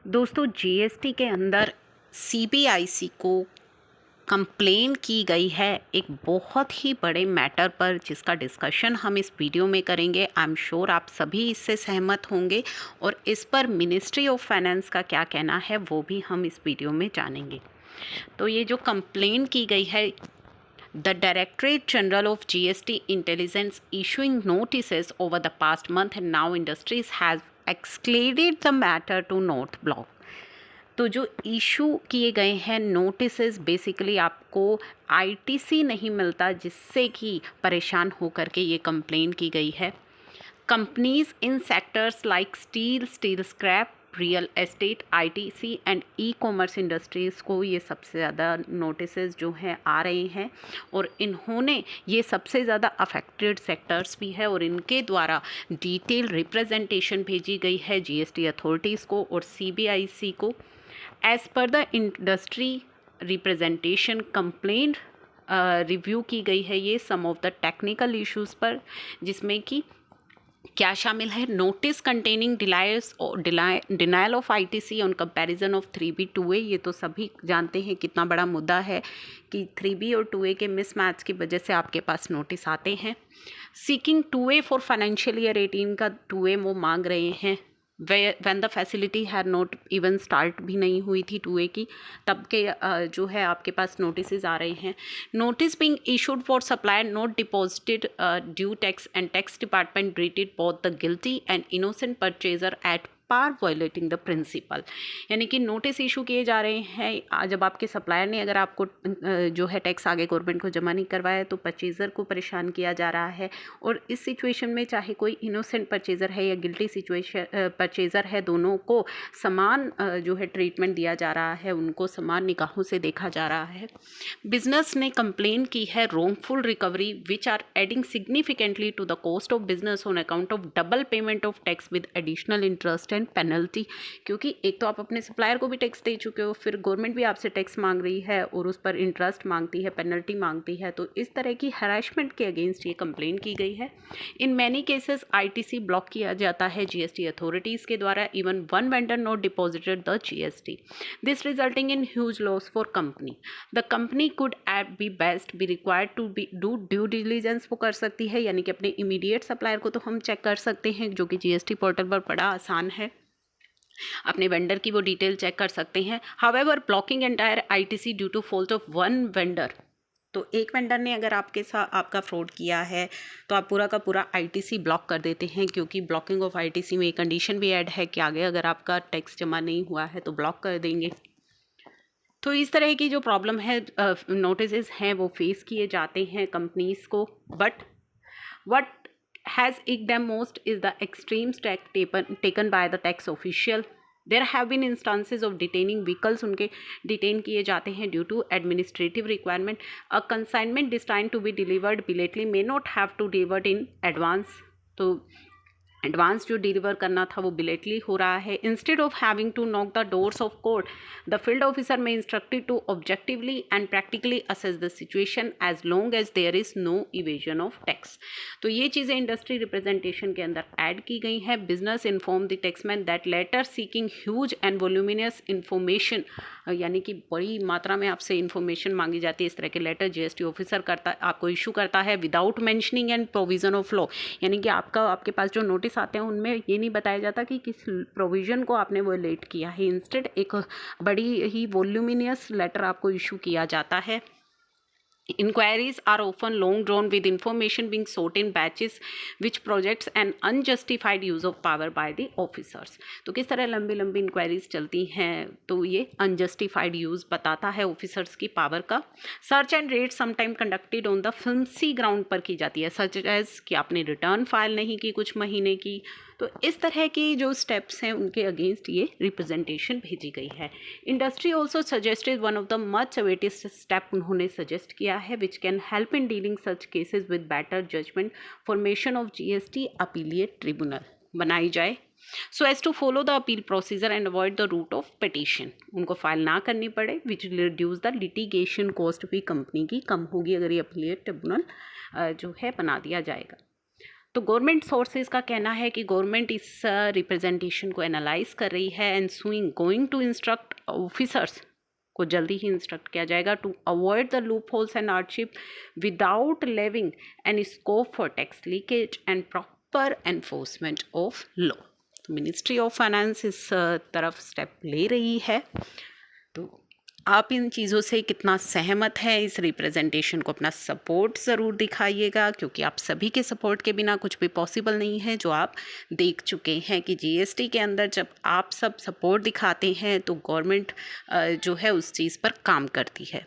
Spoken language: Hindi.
दोस्तों जीएसटी के अंदर सीबीआईसी को कंप्लेन की गई है एक बहुत ही बड़े मैटर पर, जिसका डिस्कशन हम इस वीडियो में करेंगे। आई एम श्योर आप सभी इससे सहमत होंगे और इस पर मिनिस्ट्री ऑफ फाइनेंस का क्या कहना है वो भी हम इस वीडियो में जानेंगे। तो ये जो कंप्लेन की गई है, The Directorate General of GST Intelligence issuing notices over the past month and now industries has escalated the matter to note block। तो जो इशू किए गए हैं नोटिसेस, बेसिकली आपको आईटीसी नहीं मिलता, जिससे कि परेशान होकर के ये कंप्लेन की गई है। Companies in sectors like steel, steel scrap, real estate, ITC and e commerce industries को ये सबसे ज़्यादा नोटिसेस जो हैं आ रहे हैं और इन्होंने ये सबसे ज़्यादा अफेक्टेड सेक्टर्स भी है और इनके द्वारा डिटेल रिप्रेजेंटेशन भेजी गई है जीएसटी अथॉरिटीज़ को और सीबीआईसी को। As per the industry representation complaint review की गई है ये some of the technical issues पर, जिसमें कि क्या शामिल है। Notice containing denial of ITC on comparison of 3B 2A। ये तो सभी जानते हैं कितना बड़ा मुद्दा है कि 3B और 2A के मिसमैच की वजह से आपके पास नोटिस आते हैं। Seeking 2A for financial year 18 का 2A वो मांग रहे हैं when the facility had not even start भी नहीं हुई थी 2A की, तब के जो है आपके पास नोटिस आ रहे हैं। Notice being issued for supplier not deposited due tax and tax department treated both the guilty and innocent purchaser at par violating the principle. यानी कि नोटिस इशू किए जा रहे हैं जब आपके सप्लायर ने अगर आपको जो है टैक्स आगे गवर्नमेंट को जमा नहीं करवाया तो परचेज़र को परेशान किया जा रहा है। और इस सिचुएशन में चाहे कोई इनोसेंट परचेज़र है या गिल्टी सिचुएशन परचेज़र है, दोनों को समान जो है ट्रीटमेंट दिया जा रहा है, उनको समान निगाहों से देखा जा रहा है। बिजनेस ने कंप्लेन की है wrongful recovery which are adding significantly to the cost of business on account of double payment of tax with additional interest and penalty. क्योंकि एक तो आप अपने सप्लायर को भी टैक्स दे चुके हो, फिर गवर्नमेंट भी आपसे टैक्स मांग रही है और उस पर इंटरेस्ट मांगती है, पेनल्टी मांगती है। तो इस तरह की हरासमेंट के अगेंस्ट ये कंप्लेन की गई है। In many cases ITC block किया जाता है जीएसटी अथॉरिटीज़ के द्वारा, even one vendor not deposited the GST, this resulting in huge loss for company. The company could be best be required to be do due diligence वो कर सकती है, यानी कि अपने इमीडिएट सप्लायर को तो हम चेक कर सकते हैं, जो कि जीएसटी पोर्टल पर बड़ा आसान है। अपने वेंडर की वो डिटेल चेक कर सकते हैं। However blocking entire ITC due to fault of one vendor, तो एक वेंडर ने अगर आपके साथ आपका फ्रॉड किया है तो आप पूरा का पूरा आईटीसी ब्लॉक कर देते हैं, क्योंकि ब्लॉकिंग ऑफ आईटीसी में एक कंडीशन भी ऐड है कि आगे अगर आपका टैक्स जमा नहीं हुआ है तो ब्लॉक कर देंगे। तो इस तरह की जो प्रॉब्लम है नोटिस हैं वो फेस किए जाते हैं कंपनीज को। बट व्हाट हैज़ इक them most is the extreme step taken by the tax official. There have been instances of detaining vehicles, उनके डिटेन किए जाते हैं due to administrative requirement. A consignment destined to be delivered belatedly may not have to delivered in advance. तो एडवांस जो डिलीवर करना था वो बिलेटली हो रहा है। Instead of having to knock the doors of court, the field officer में instructed to objectively and practically assess the situation as long as there is no evasion of tax. तो ये चीज़ें इंडस्ट्री रिप्रेजेंटेशन के अंदर ऐड की गई हैं। Business inform the taxman that letter seeking huge and voluminous information, यानी कि बड़ी मात्रा में आपसे इन्फॉर्मेशन मांगी जाती है। इस तरह के लेटर जीएसटी ऑफिसर करता आपको इशू करता है without mentioning and provision of law, यानी कि आपके पास जो नोटिस आते हैं उनमें ये नहीं बताया जाता कि किस प्रोविजन को आपने वोलेट किया है। इंस्टेड एक बड़ी ही वॉल्यूमिनियस लेटर आपको इशू किया जाता है। Inquiries are often long drawn with information being sought in batches which projects an unjustified use of power by the officers। तो किस तरह लंबी लंबी इंक्वायरीज चलती हैं, तो ये अनजस्टिफाइड यूज़ बताता है ऑफिसर्स की पावर का। Search and raid sometime conducted on the flimsy ground पर की जाती है, सच एज कि आपने रिटर्न फाइल नहीं की कुछ महीने की। तो इस तरह की जो स्टेप्स हैं उनके अगेंस्ट ये रिप्रेजेंटेशन भेजी गई है। Industry also suggested one of the much awaited step उन्होंने सजेस्ट किया है which can help in dealing such cases with better judgement, formation of GST appellate tribunal बनाई जाए so as to follow the appeal procedure and avoid the route of petition. उनको फाइल ना करनी पड़े, which reduce the litigation cost भी कंपनी की कम होगी अगर ये अपीलिएट ट्रिब्यूनल जो है बना दिया जाएगा। तो गवर्नमेंट सोर्सेज का कहना है कि गवर्नमेंट इस रिप्रेजेंटेशन को एनालाइज कर रही है and suing going to instruct officers को जल्दी ही इंस्ट्रक्ट किया जाएगा to avoid the loopholes and hardship without leaving and scope for tax leakage and proper enforcement of law. तो मिनिस्ट्री ऑफ फाइनेंस इस तरफ स्टेप ले रही है। तो आप इन चीज़ों से कितना सहमत है, इस रिप्रेजेंटेशन को अपना सपोर्ट ज़रूर दिखाइएगा, क्योंकि आप सभी के सपोर्ट के बिना कुछ भी पॉसिबल नहीं है। जो आप देख चुके हैं कि जीएसटी के अंदर जब आप सब सपोर्ट दिखाते हैं तो गवर्नमेंट जो है उस चीज़ पर काम करती है।